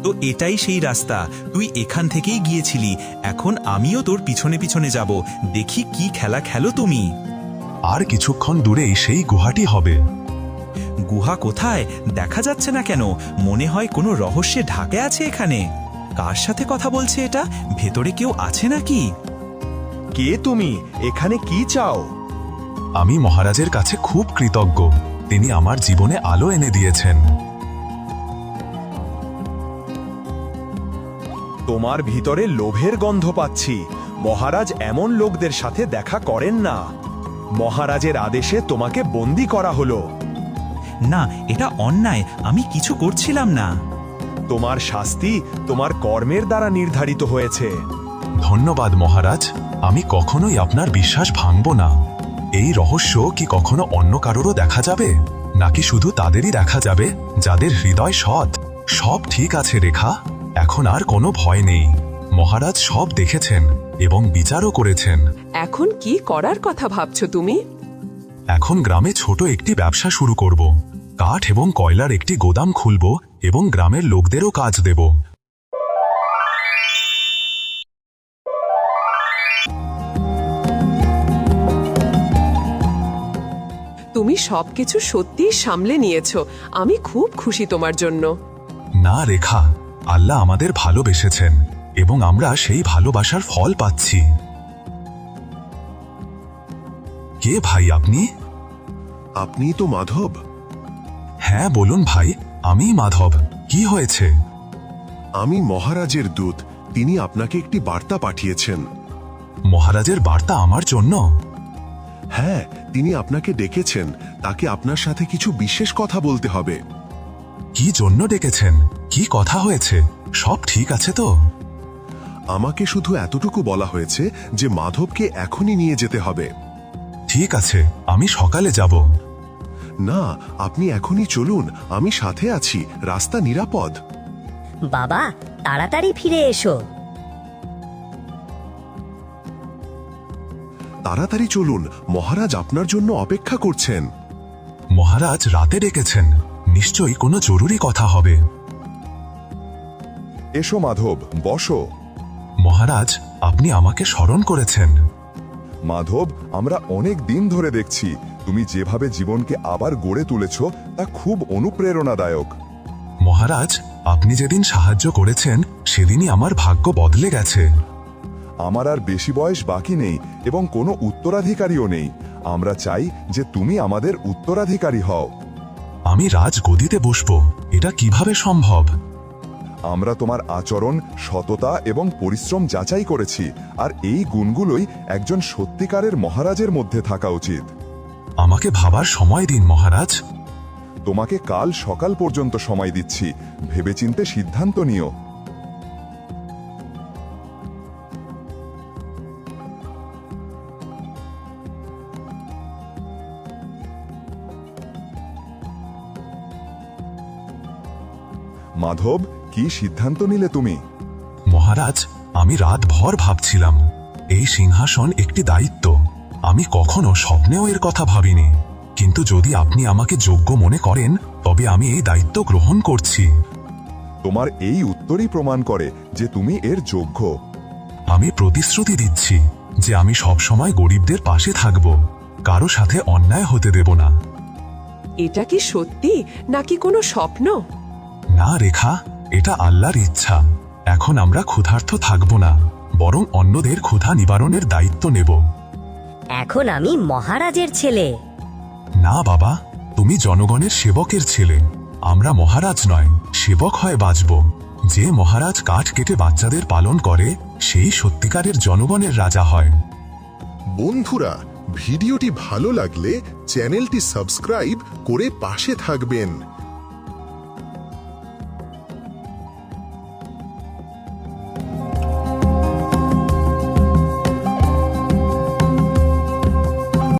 তো এটাই সেই রাস্তা, তুই এখান থেকেই গিয়েছিলি। এখন আমিও তোর পিছনে পিছনে যাব, দেখি কি খেলা খেলো তুমি। আর কিছুক্ষণ দূরেই সেই গুহাটি হবে। গুহা কোথায়? দেখা যাচ্ছে না কেন? মনে হয় কোনো রহস্যে ঢাকে আছে এখানে। কার সাথে কথা বলছে এটা? ভেতরে কেউ আছে নাকি? কে তুমি? এখানে কি চাও? আমি মহারাজের কাছে খুব কৃতজ্ঞ, তিনি আমার জীবনে আলো এনে দিয়েছেন। তোমার ভিতরে লোভের গন্ধ পাচ্ছি। মহারাজ এমন লোকদের সাথে দেখা করেন না। মহারাজের আদেশে তোমাকে বন্দী করা হলো। না, এটা অন্যায়, আমি কিছু করছিলাম না। তোমার শাস্তি তোমার কর্মের দ্বারা নির্ধারিত হয়েছে। ধন্যবাদ মহারাজ, আমি কখনোই আপনার বিশ্বাস ভাঙব না। এই রহস্য কি কখনো অন্য কারোরও দেখা যাবে, নাকি শুধু তাদেরই দেখা যাবে যাদের হৃদয় সৎ? সব ঠিক আছে রেখা, এখন আর কোনো ভয় নেই। মহারাজ সব দেখেছেন এবং বিচারও করেছেন। এখন কি করার কথা ভাবছো তুমি? এখন গ্রামে ছোট একটি ব্যবসা শুরু করব। কাঠ এবং কয়লার একটি গোদাম খুলব এবং গ্রামের লোকদেরও কাজ দেব। তুমি সবকিছু সত্যিই সামলে নিয়েছো, আমি খুব খুশি তোমার জন্য। না রেখা, আল্লাহ আমাদের ভালোবেসেছেন এবং আমরা সেই ভালোবাসার ফল পাচ্ছি। কে ভাই আপনি? আপনি তো মাধব। হ্যাঁ বলুন ভাই, আমি মাধব। কি হয়েছে? আমি মহারাজের দূত, তিনি আপনাকে একটি বার্তা পাঠিয়েছেন। মহারাজের বার্তা আমার জন্য? হ্যাঁ, তিনি আপনাকে ডেকেছেন, তাকে আপনার সাথে কিছু বিশেষ কথা বলতে হবে। কি জন্য ডেকেছেন? কি কথা হয়েছে? সব ঠিক আছে তো? আমাকে শুধু এতটুকু বলা হয়েছে যে মাধবকে এখনই নিয়ে যেতে হবে। ঠিক আছে, আমি সকালে যাব। না, আপনি এখনই চলুন, আমি সাথে আছি, রাস্তা নিরাপদ। বাবা, তাড়াতাড়ি ফিরে এসো। তাড়াতাড়ি চলুন, মহারাজ আপনার জন্য অপেক্ষা করছেন। মহারাজ রাতে ডেকেছেন, নিশ্চয়ই কোনো জরুরি কথা হবে। এসো মাধব, বসো। মহারাজ, আপনি আমাকে স্মরণ করেছেন। মাধব, আমরা অনেক দিন ধরে দেখছি তুমি যেভাবে জীবনকে আবার গড়ে তুলেছ তা খুব অনুপ্রেরণাদায়ক। মহারাজ, আপনি যেদিন সাহায্য করেছেন সেদিনই আমার ভাগ্য বদলে গেছে। আমার আর বেশি বয়স বাকি নেই এবং কোনো উত্তরাধিকারীও নেই। আমরা চাই যে তুমি আমাদের উত্তরাধিকারী হও। আমি রাজগদিতে বসবো, এটা কিভাবে সম্ভব? আমরা তোমার আচরণ, সততা এবং পরিশ্রম যাচাই করেছি, আর এই গুণগুলোই একজন সত্যিকারের মহারাজের মধ্যে থাকা উচিত। আমাকে ভাবার সময় দিন মহারাজ। তোমাকে কাল সকাল পর্যন্ত সময় দিচ্ছি, ভেবেচিন্তে সিদ্ধান্ত নিও। মাধব, কি সিদ্ধান্ত নিলে তুমি? মহারাজ, আমি রাতভর ভাবছিলাম। এই সিংহাসন একটি দায়িত্ব, আমি কখনো স্বপ্নেও এর কথা ভাবিনি। কিন্তু যদি আপনি আমাকে যোগ্য মনে করেন তবে আমি এই দায়িত্ব গ্রহণ করছি। তোমার এই উত্তরই প্রমাণ করে যে তুমি এর যোগ্য। আমি প্রতিশ্রুতি দিচ্ছি যে আমি সবসময় গরিবদের পাশে থাকব, কারো সাথে অন্যায় হতে দেব না। এটা কি সত্যি নাকি কোনো স্বপ্ন? না রেখা, এটা আল্লাহর ইচ্ছা। এখন আমরা ক্ষুধার্ত থাকব না, বরং অন্যদের ক্ষুধা নিবারণের দায়িত্ব নেব। এখন আমি মহারাজের ছেলে। না বাবা, তুমি জনগণের সেবকের ছেলে। আমরা মহারাজ নয়, সেবক হয়ে বাঁচব। যে মহারাজ কাঠ কেটে বাচ্চাদের পালন করে সেই সত্যিকারের জনগণের রাজা হয়। বন্ধুরা, ভিডিওটি ভালো লাগলে চ্যানেলটি সাবস্ক্রাইব করে পাশে থাকবেন।